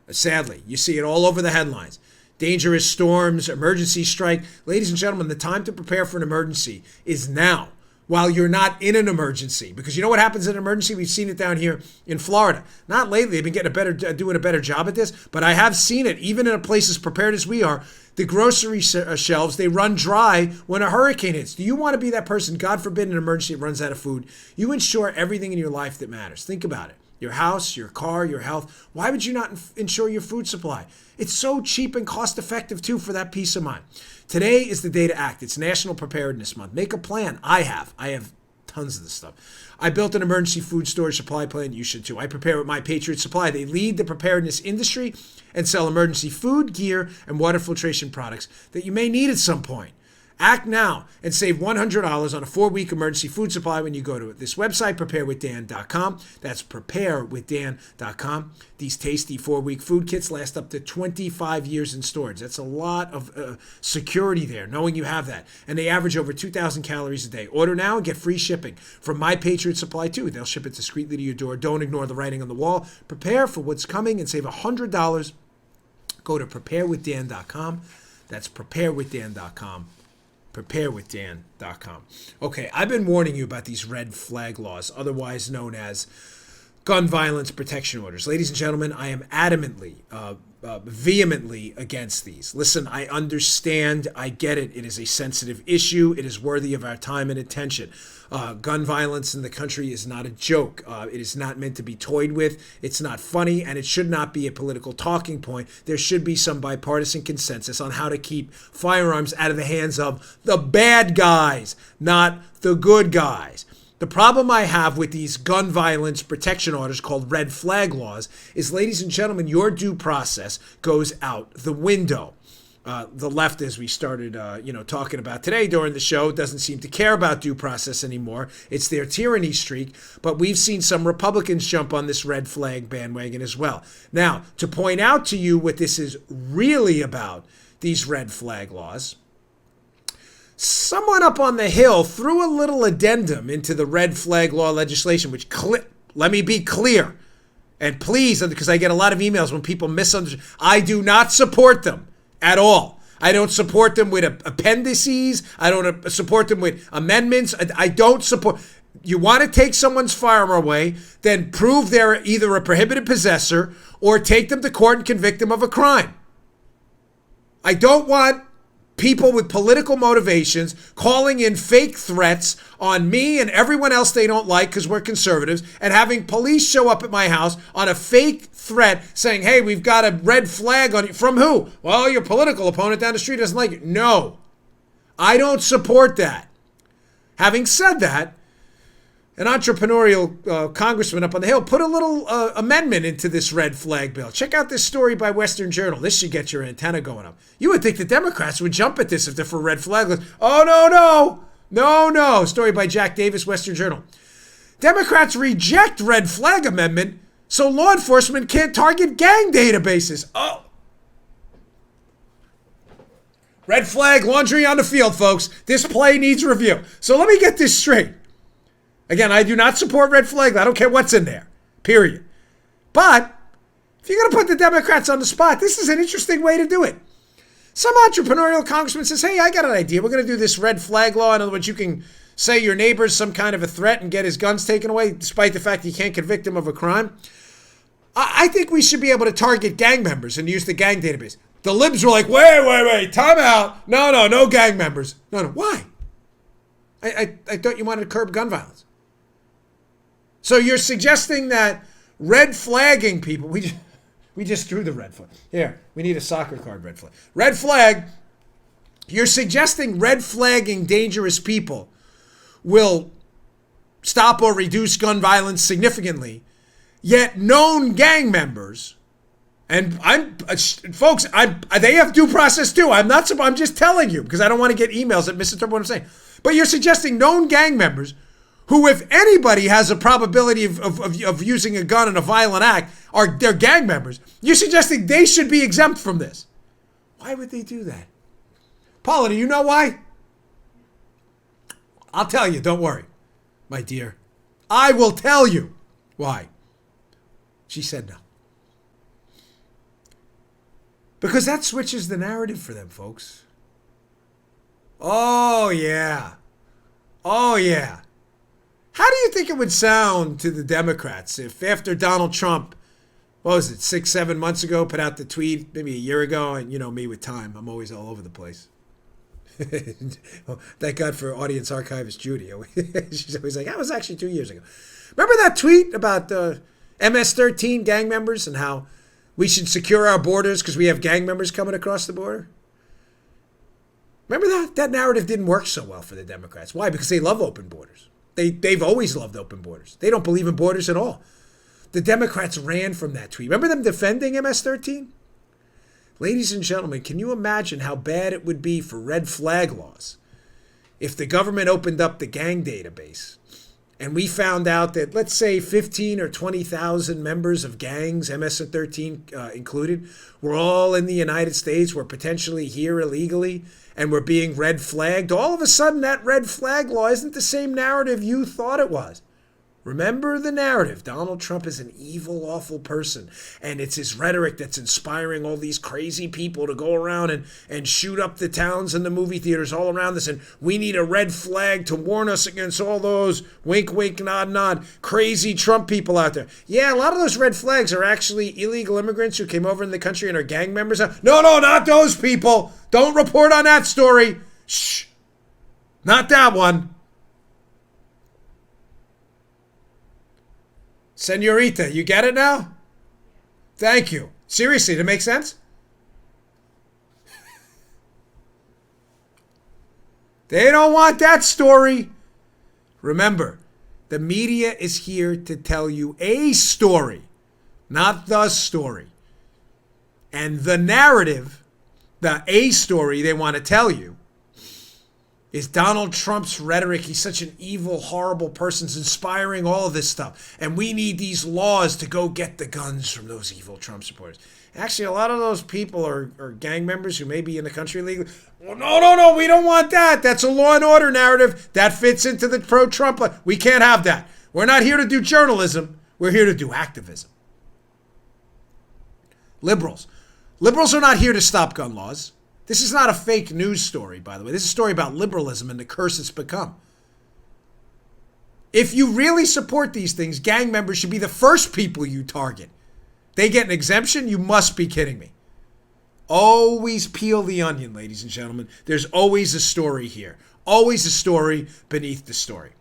Sadly, you see it all over the headlines. Dangerous storms, emergency strike. Ladies and gentlemen, the time to prepare for an emergency is now, while you're not in an emergency. Because you know what happens in an emergency? We've seen it down here in Florida. Not lately. They've been doing a better job at this. But I have seen it, even in a place as prepared as we are. The grocery shelves, they run dry when a hurricane hits. Do you want to be that person? God forbid an emergency runs out of food. You insure everything in your life that matters. Think about it. Your house, your car, your health. Why would you not insure your food supply? It's so cheap and cost effective too for that peace of mind. Today is the day to act. It's National Preparedness Month. Make a plan. I have tons of this stuff. I built an emergency food storage supply plan. You should too. I prepare with My Patriot Supply. They lead the preparedness industry and sell emergency food, gear, and water filtration products that you may need at some point. Act now and save $100 on a 4-week emergency food supply when you go to this website, preparewithdan.com. That's preparewithdan.com. These tasty 4-week food kits last up to 25 years in storage. That's a lot of security there, knowing you have that. And they average over 2,000 calories a day. Order now and get free shipping from My Patriot Supply too. They'll ship it discreetly to your door. Don't ignore the writing on the wall. Prepare for what's coming and save $100. Go to preparewithdan.com. That's preparewithdan.com. preparewithdan.com. Okay, I've been warning you about these red flag laws, otherwise known as gun violence protection orders. Ladies and gentlemen, I am adamantly vehemently against these. Listen, I understand. I get it. It is a sensitive issue. It is worthy of our time and attention. Gun violence in the country is not a joke. It is not meant to be toyed with. It's not funny, and it should not be a political talking point. There should be some bipartisan consensus on how to keep firearms out of the hands of the bad guys, not the good guys. The problem I have with these gun violence protection orders called red flag laws is, ladies and gentlemen, your due process goes out the window. The left, as we started talking about today during the show, doesn't seem to care about due process anymore. It's their tyranny streak. But we've seen some Republicans jump on this red flag bandwagon as well. Now, to point out to you what this is really about, these red flag laws, someone up on the Hill threw a little addendum into the red flag law legislation, which, let me be clear, and please, because I get a lot of emails when people misunderstand, I do not support them at all. I don't support them with appendices. I don't support them with amendments. I don't support. You want to take someone's firearm away, then prove they're either a prohibited possessor or take them to court and convict them of a crime. I don't want people with political motivations calling in fake threats on me and everyone else they don't like because we're conservatives, and having police show up at my house on a fake threat saying, hey, we've got a red flag on you. From who? Well, your political opponent down the street doesn't like it. No, I don't support that. Having said that, an entrepreneurial congressman up on the Hill put a little amendment into this red flag bill. Check out this story by Western Journal. This should get your antenna going up. You would think the Democrats would jump at this if they're for red flag laws. Oh, no. Story by Jack Davis, Western Journal. Democrats reject red flag amendment so law enforcement can't target gang databases. Oh. Red flag laundry on the field, folks. This play needs review. So let me get this straight. Again, I do not support red flag. I don't care what's in there, period. But if you're going to put the Democrats on the spot, this is an interesting way to do it. Some entrepreneurial congressman says, hey, I got an idea. We're going to do this red flag law. In other words, you can say your neighbor's some kind of a threat and get his guns taken away, despite the fact you can't convict him of a crime. I think we should be able to target gang members and use the gang database. The libs were like, wait, time out. No gang members. No, why? I thought you wanted to curb gun violence. So you're suggesting that red flagging people, we just drew the red flag. Here, we need a soccer card red flag. Red flag, you're suggesting red flagging dangerous people will stop or reduce gun violence significantly, yet known gang members, and they have due process too. I'm just telling you because I don't want to get emails that misinterpret what I'm saying. But you're suggesting known gang members who, if anybody has a probability of using a gun in a violent act, they're gang members. You're suggesting they should be exempt from this. Why would they do that? Paula, do you know why? I'll tell you, don't worry, my dear. I will tell you why. She said no. Because that switches the narrative for them, folks. Oh, yeah. How do you think it would sound to the Democrats if after Donald Trump, 6-7 months ago, put out the tweet, maybe a year ago, and you know me with time, I'm always all over the place. Well, thank God for audience archivist Judy. She's always like, that was actually 2 years ago. Remember that tweet about MS-13 gang members and how we should secure our borders because we have gang members coming across the border? Remember that? That narrative didn't work so well for the Democrats. Why? Because they love open borders. They've always loved open borders. They don't believe in borders at all. The Democrats ran from that tweet. Remember them defending MS-13? Ladies and gentlemen, can you imagine how bad it would be for red flag laws if the government opened up the gang database and we found out that, let's say, 15 or 20,000 members of gangs, MS-13 included, were all in the United States, were potentially here illegally, and were being red flagged? All of a sudden, that red flag law isn't the same narrative you thought it was. Remember the narrative. Donald Trump is an evil, awful person. And it's his rhetoric that's inspiring all these crazy people to go around and shoot up the towns and the movie theaters all around us. And we need a red flag to warn us against all those wink, wink, nod, nod, crazy Trump people out there. Yeah, a lot of those red flags are actually illegal immigrants who came over in the country and are gang members. No, not those people. Don't report on that story. Shh. Not that one. Senorita, you get it now? Thank you. Seriously, does it make sense? They don't want that story. Remember, the media is here to tell you a story, not the story. And the narrative, the A story they want to tell you, is Donald Trump's rhetoric. He's such an evil, horrible person. It's inspiring all of this stuff. And we need these laws to go get the guns from those evil Trump supporters. Actually, a lot of those people are gang members who may be in the country legally. Well, no, we don't want that. That's a law and order narrative. That fits into the pro-Trump. We can't have that. We're not here to do journalism. We're here to do activism. Liberals. Liberals are not here to stop gun laws. This is not a fake news story, by the way. This is a story about liberalism and the curse it's become. If you really support these things, gang members should be the first people you target. They get an exemption? You must be kidding me. Always peel the onion, ladies and gentlemen. There's always a story here. Always a story beneath the story.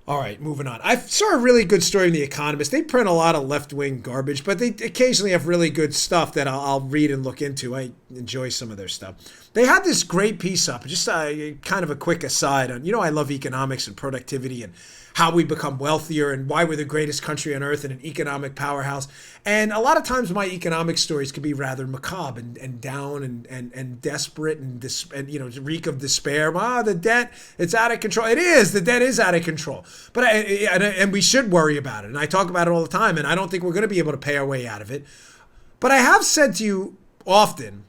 All right, moving on. I saw a really good story in The Economist. They print a lot of left-wing garbage, but they occasionally have really good stuff that I'll read and look into. I enjoy some of their stuff. They had this great piece up, just kind of a quick aside on, I love economics and productivity and how we become wealthier and why we're the greatest country on earth and an economic powerhouse. And a lot of times my economic stories can be rather macabre and down and desperate and reek of despair. The debt, it's out of control. It is. The debt is out of control. But and we should worry about it. And I talk about it all the time, and I don't think we're going to be able to pay our way out of it. But I have said to you often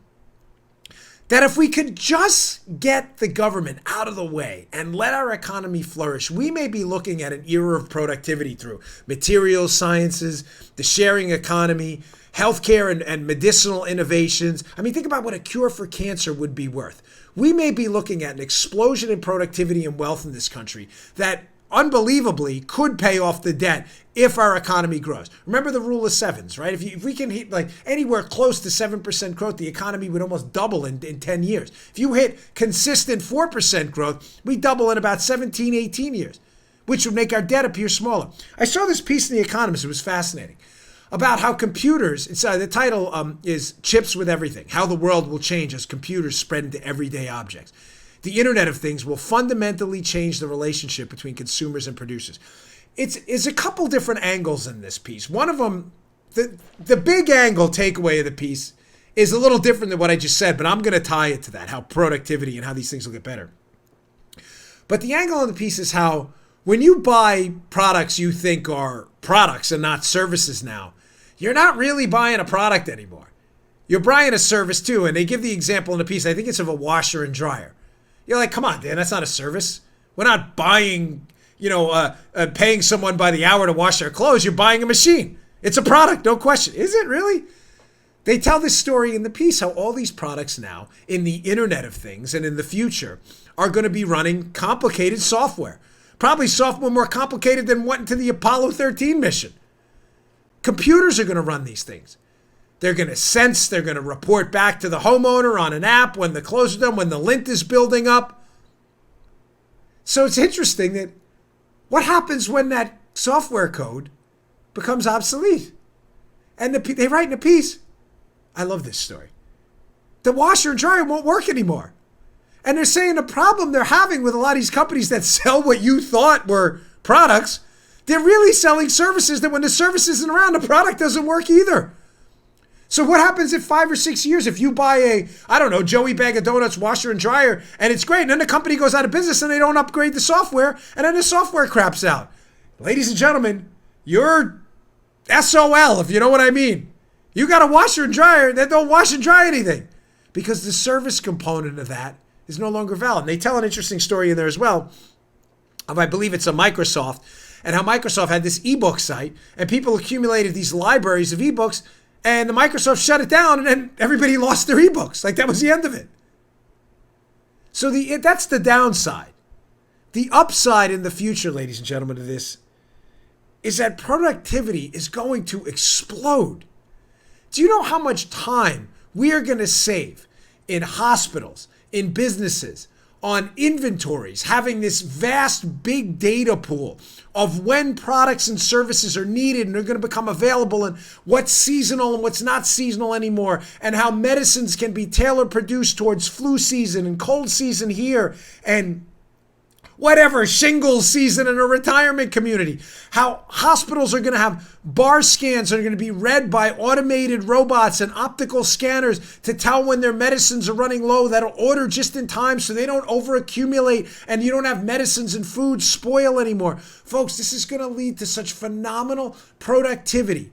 that if we could just get the government out of the way and let our economy flourish, we may be looking at an era of productivity through materials sciences, the sharing economy, healthcare and medicinal innovations. I mean, think about what a cure for cancer would be worth. We may be looking at an explosion in productivity and wealth in this country that unbelievably could pay off the debt if our economy grows. Remember the rule of sevens, right? If we can hit anywhere close to 7% growth, the economy would almost double in 10 years. If you hit consistent 4% growth, we double in about 17, 18 years, which would make our debt appear smaller. I saw this piece in The Economist. It was fascinating about how computers, the title is Chips with Everything, How the World Will Change as Computers Spread into Everyday Objects. The Internet of Things will fundamentally change the relationship between consumers and producers. It's a couple different angles in this piece. One of them, the big angle takeaway of the piece is a little different than what I just said, but I'm going to tie it to that, how productivity and how these things will get better. But the angle on the piece is how when you buy products you think are products and not services now, you're not really buying a product anymore. You're buying a service too, and they give the example in the piece, I think it's of a washer and dryer. You're like, come on, Dan, that's not a service. We're not buying, paying someone by the hour to wash their clothes. You're buying a machine. It's a product, no question. Is it really? They tell this story in the piece how all these products now in the Internet of Things and in the future are going to be running complicated software. Probably software more complicated than what into the Apollo 13 mission. Computers are going to run these things. They're going to sense, they're going to report back to the homeowner on an app when the clothes are done, when the lint is building up. So it's interesting that what happens when that software code becomes obsolete? And they write in a piece, I love this story. The washer and dryer won't work anymore. And they're saying the problem they're having with a lot of these companies that sell what you thought were products, they're really selling services that when the service isn't around, the product doesn't work either. So what happens in 5 or 6 years if you buy Joey Bag of Donuts washer and dryer, and it's great, and then the company goes out of business and they don't upgrade the software, and then the software craps out. Ladies and gentlemen, you're SOL, if you know what I mean. You got a washer and dryer that don't wash and dry anything because the service component of that is no longer valid. And they tell an interesting story in there as well of, I believe it's a Microsoft, and how Microsoft had this ebook site, and people accumulated these libraries of ebooks, and the Microsoft shut it down, and then everybody lost their ebooks. Like, that was the end of it. So that's the downside. The upside in the future, ladies and gentlemen, of this is that productivity is going to explode. Do you know how much time we are going to save in hospitals, in businesses, on inventories, having this vast big data pool of when products and services are needed and are going to become available, and what's seasonal and what's not seasonal anymore, and how medicines can be tailor produced towards flu season and cold season here, and whatever, shingles season in a retirement community. How hospitals are going to have bar scans that are going to be read by automated robots and optical scanners to tell when their medicines are running low, that'll order just in time so they don't overaccumulate and you don't have medicines and food spoil anymore. Folks, this is going to lead to such phenomenal productivity,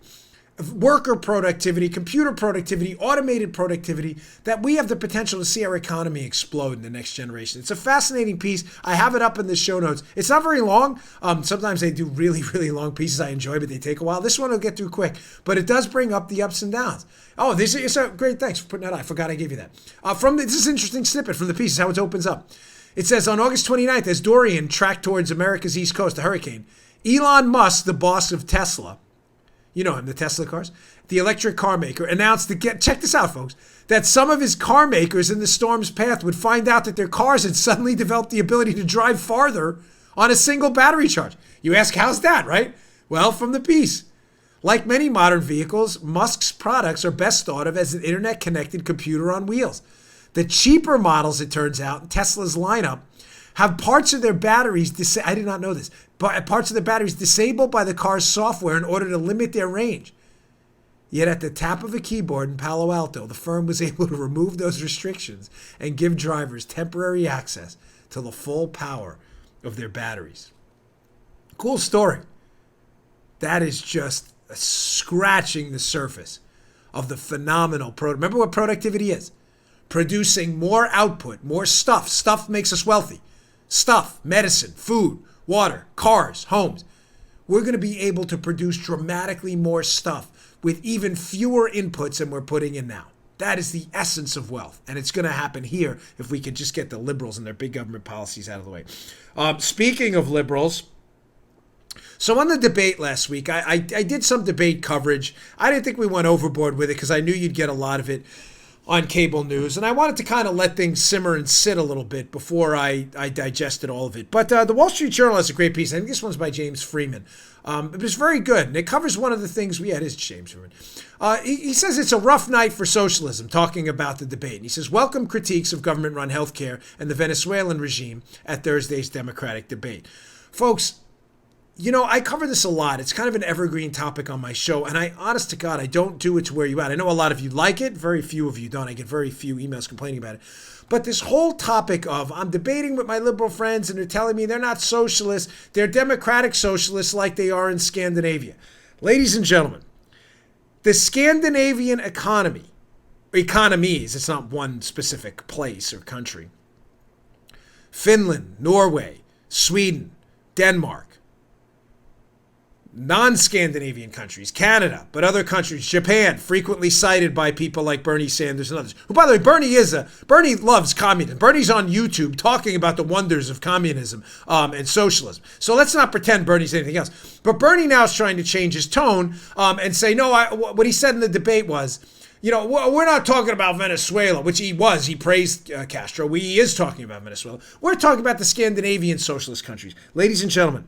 worker productivity, computer productivity, automated productivity, that we have the potential to see our economy explode in the next generation. It's a fascinating piece. I have it up in the show notes. It's not very long. Sometimes they do really, really long pieces I enjoy, but they take a while. This one will get through quick, but it does bring up the ups and downs. Oh, this is a great. Thanks for putting that out. I forgot I gave you that. This is an interesting snippet from the piece, how it opens up. It says, on August 29th, as Dorian tracked towards America's East Coast, a hurricane, Elon Musk, the boss of Tesla, you know him, the Tesla cars, the electric car maker, announced check this out, folks, that some of his car makers in the storm's path would find out that their cars had suddenly developed the ability to drive farther on a single battery charge. You ask, how's that, right? Well, from the piece. Like many modern vehicles, Musk's products are best thought of as an internet-connected computer on wheels. The cheaper models, it turns out, in Tesla's lineup, have parts of their batteries, I did not know this, but parts of the batteries disabled by the car's software in order to limit their range. Yet at the tap of a keyboard in Palo Alto, the firm was able to remove those restrictions and give drivers temporary access to the full power of their batteries. Cool story. That is just scratching the surface of the phenomenal remember what productivity is? Producing more output, more stuff. Stuff makes us wealthy. Stuff, medicine, food, water, cars, homes. We're going to be able to produce dramatically more stuff with even fewer inputs than we're putting in now. That is the essence of wealth. And it's going to happen here if we could just get the liberals and their big government policies out of the way. Speaking of liberals, so on the debate last week, I did some debate coverage. I didn't think we went overboard with it because I knew you'd get a lot of it on cable news, and I wanted to kind of let things simmer and sit a little bit before I digested all of it. But the Wall Street Journal has a great piece. I think this one's by James Freeman. It was very good, and it covers one of the things it is James Freeman. He says it's a rough night for socialism, talking about the debate. And he says, welcome critiques of government-run healthcare and the Venezuelan regime at Thursday's Democratic debate. Folks, you know, I cover this a lot. It's kind of an evergreen topic on my show. And honest to God, I don't do it to where you at. I know a lot of you like it. Very few of you don't. I get very few emails complaining about it. But this whole topic of I'm debating with my liberal friends and they're telling me they're not socialists. They're democratic socialists like they are in Scandinavia. Ladies and gentlemen, the Scandinavian economies, it's not one specific place or country. Finland, Norway, Sweden, Denmark, non-Scandinavian countries, Canada, but other countries, Japan, frequently cited by people like Bernie Sanders and others. Who, by the way, Bernie loves communism. Bernie's on YouTube talking about the wonders of communism and socialism. So let's not pretend Bernie's anything else. But Bernie now is trying to change his tone and say, no, what he said in the debate was, you know, we're not talking about Venezuela, which he was. He praised Castro. He is talking about Venezuela. We're talking about the Scandinavian socialist countries. Ladies and gentlemen,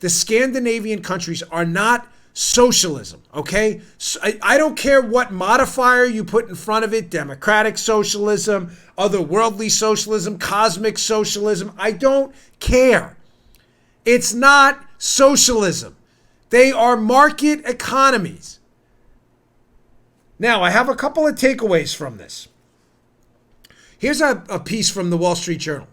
the Scandinavian countries are not socialism, okay? So I don't care what modifier you put in front of it, democratic socialism, otherworldly socialism, cosmic socialism. I don't care. It's not socialism. They are market economies. Now, I have a couple of takeaways from this. Here's a piece from the Wall Street Journal.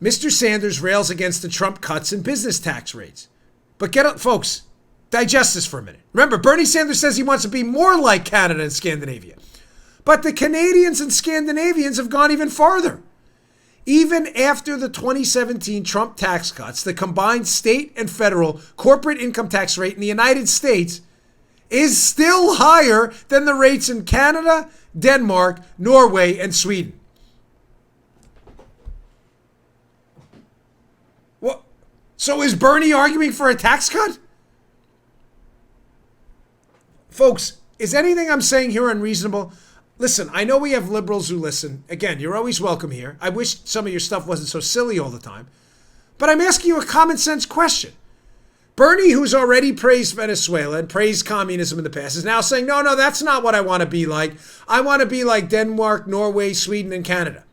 Mr. Sanders rails against the Trump cuts in business tax rates. But folks, digest this for a minute. Remember, Bernie Sanders says he wants to be more like Canada and Scandinavia. But the Canadians and Scandinavians have gone even farther. Even after the 2017 Trump tax cuts, the combined state and federal corporate income tax rate in the United States is still higher than the rates in Canada, Denmark, Norway, and Sweden. What? So is Bernie arguing for a tax cut? Folks, is anything I'm saying here unreasonable? Listen, I know we have liberals who listen. Again, you're always welcome here. I wish some of your stuff wasn't so silly all the time. But I'm asking you a common sense question. Bernie, who's already praised Venezuela and praised communism in the past, is now saying, no, that's not what I want to be like. I want to be like Denmark, Norway, Sweden, and Canada.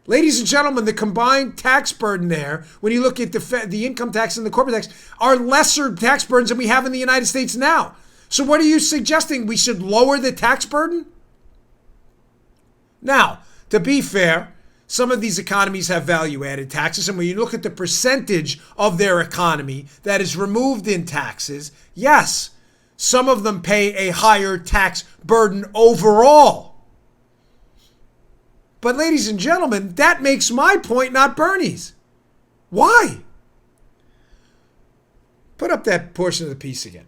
Ladies and gentlemen, the combined tax burden there, when you look at the income tax and the corporate tax, are lesser tax burdens than we have in the United States now. So what are you suggesting? We should lower the tax burden? Now, to be fair, some of these economies have value-added taxes, and when you look at the percentage of their economy that is removed in taxes, yes, some of them pay a higher tax burden overall. But ladies and gentlemen, that makes my point, not Bernie's. Why? Put up that portion of the piece again.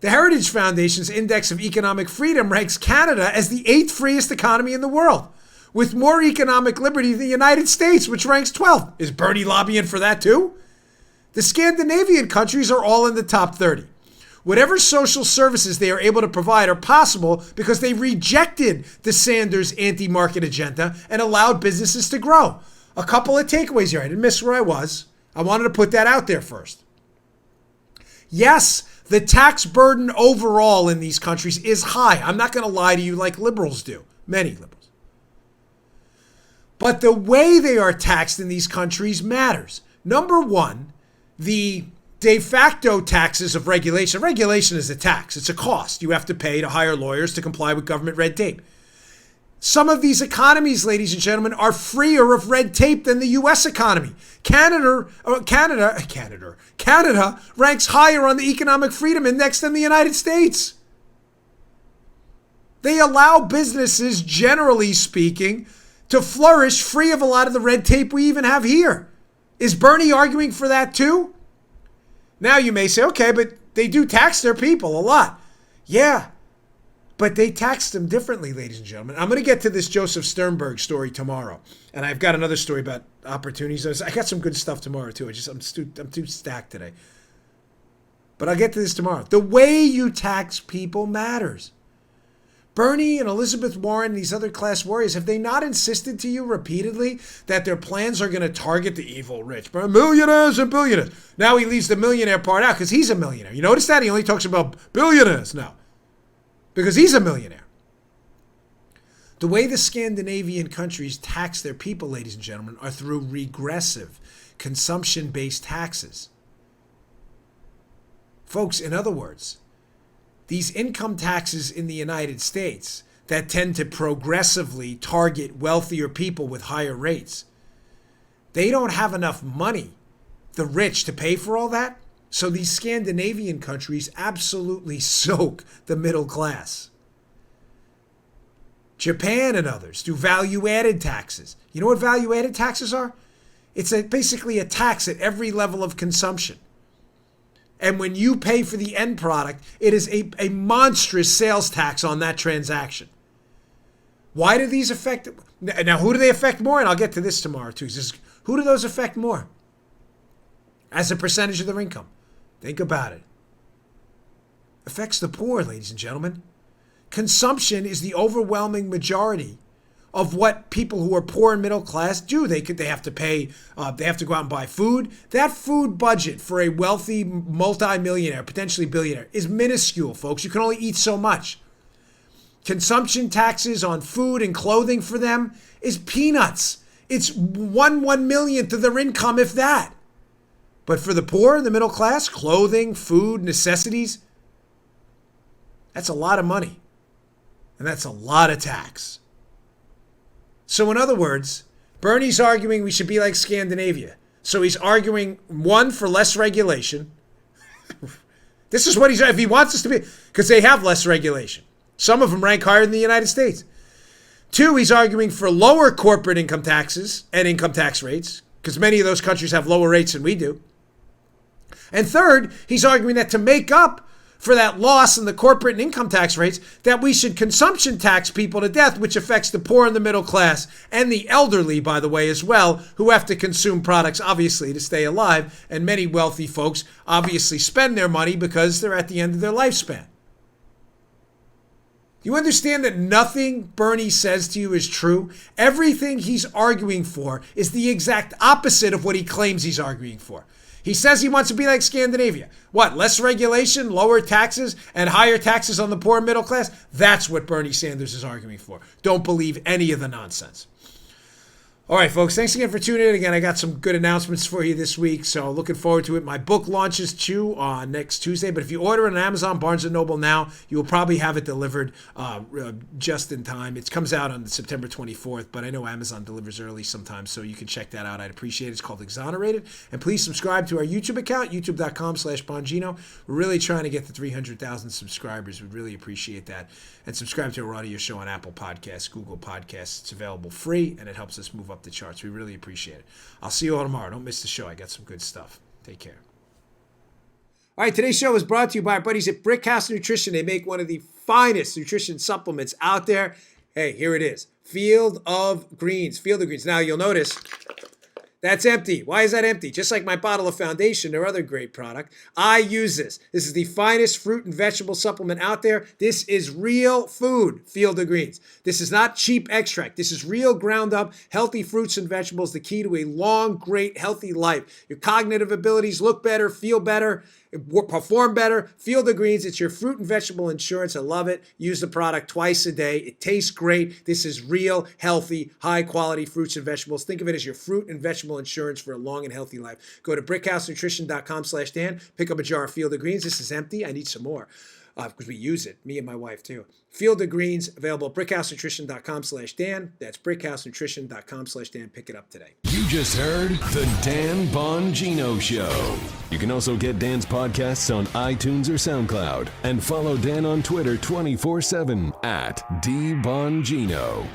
The Heritage Foundation's Index of Economic Freedom ranks Canada as the 8th freest economy in the world, with more economic liberty than the United States, which ranks 12th. Is Bernie lobbying for that too? The Scandinavian countries are all in the top 30. Whatever social services they are able to provide are possible because they rejected the Sanders anti-market agenda and allowed businesses to grow. A couple of takeaways here. I didn't miss where I was. I wanted to put that out there first. Yes, the tax burden overall in these countries is high. I'm not going to lie to you like liberals do, many liberals. But the way they are taxed in these countries matters. Number one, the de facto taxes of regulation. Regulation is a tax. It's a cost you have to pay to hire lawyers to comply with government red tape. Some of these economies, ladies and gentlemen, are freer of red tape than the U.S. economy. Canada ranks higher on the Economic Freedom Index than the United States. They allow businesses, generally speaking, to flourish free of a lot of the red tape we even have here. Is Bernie arguing for that too? Now you may say, okay, but they do tax their people a lot. Yeah. But they taxed them differently, ladies and gentlemen. I'm going to get to this Joseph Sternberg story tomorrow. And I've got another story about opportunities. I got some good stuff tomorrow, too. I'm too stacked today. But I'll get to this tomorrow. The way you tax people matters. Bernie and Elizabeth Warren and these other class warriors, have they not insisted to you repeatedly that their plans are going to target the evil rich? Millionaires and billionaires. Now he leaves the millionaire part out because he's a millionaire. You notice that? He only talks about billionaires now. Because he's a millionaire. The way the Scandinavian countries tax their people, ladies and gentlemen, are through regressive, consumption-based taxes. Folks, in other words, these income taxes in the United States that tend to progressively target wealthier people with higher rates, they don't have enough money, the rich, to pay for all that. So these Scandinavian countries absolutely soak the middle class. Japan and others do value-added taxes. You know what value-added taxes are? It's basically a tax at every level of consumption. And when you pay for the end product, it is a monstrous sales tax on that transaction. Why do these affect? Now, who do they affect more? And I'll get to this tomorrow, too. Who do those affect more? As a percentage of their income. Think about it. Affects the poor, ladies and gentlemen. Consumption is the overwhelming majority of what people who are poor and middle class do. They have to pay, they have to go out and buy food. That food budget for a wealthy multi-millionaire, potentially billionaire, is minuscule, folks. You can only eat so much. Consumption taxes on food and clothing for them is peanuts. It's 1/1,000,000th of their income, if that. But for the poor and the middle class, clothing, food, necessities, that's a lot of money. And that's a lot of tax. So in other words, Bernie's arguing we should be like Scandinavia. So he's arguing, one, for less regulation. This is what if he wants us to be, because they have less regulation. Some of them rank higher than the United States. 2, he's arguing for lower corporate income taxes and income tax rates, because many of those countries have lower rates than we do. And 3rd, he's arguing that to make up for that loss in the corporate and income tax rates, that we should consumption tax people to death, which affects the poor and the middle class and the elderly, by the way, as well, who have to consume products, obviously, to stay alive. And many wealthy folks obviously spend their money because they're at the end of their lifespan. You understand that nothing Bernie says to you is true? Everything he's arguing for is the exact opposite of what he claims he's arguing for. He says he wants to be like Scandinavia. What, less regulation, lower taxes, and higher taxes on the poor and middle class? That's what Bernie Sanders is arguing for. Don't believe any of the nonsense. All right, folks, thanks again for tuning in. Again, I got some good announcements for you this week, so looking forward to it. My book launches too on next Tuesday, but if you order it on Amazon, Barnes & Noble now, you will probably have it delivered just in time. It comes out on September 24th, but I know Amazon delivers early sometimes, so you can check that out. I'd appreciate it. It's called Exonerated. And please subscribe to our YouTube account, youtube.com/Bongino. We're really trying to get to 300,000 subscribers. We'd really appreciate that. And subscribe to our audio show on Apple Podcasts, Google Podcasts. It's available free, and it helps us move up the charts. We really appreciate it. I'll see you all tomorrow. Don't miss the show. I got some good stuff. Take care. All right, today's show is brought to you by our buddies at Brickhouse Nutrition. They make one of the finest nutrition supplements out there. Hey, here it is. Field of Greens. Field of Greens. Now, you'll notice that's empty. Why is that empty? Just like my bottle of Foundation, their other great product. I use this. This is the finest fruit and vegetable supplement out there. This is real food, Field of Greens. This is not cheap extract. This is real ground up, healthy fruits and vegetables, the key to a long, great, healthy life. Your cognitive abilities look better, feel better, perform better. Field of Greens, it's your fruit and vegetable insurance. I love it. Use the product twice a day. It tastes great. This is real, healthy, high quality fruits and vegetables. Think of it as your fruit and vegetable insurance for a long and healthy life. Go to brickhousenutrition.com/Dan. Pick up a jar of Field of Greens. This is empty. I need some more because we use it, me and my wife too. Field of Greens, available at brickhousenutrition.com/Dan. That's brickhousenutrition.com/Dan. Pick it up today. You just heard The Dan Bongino Show. You can also get Dan's podcasts on iTunes or SoundCloud. And follow Dan on Twitter 24/7 at DBongino.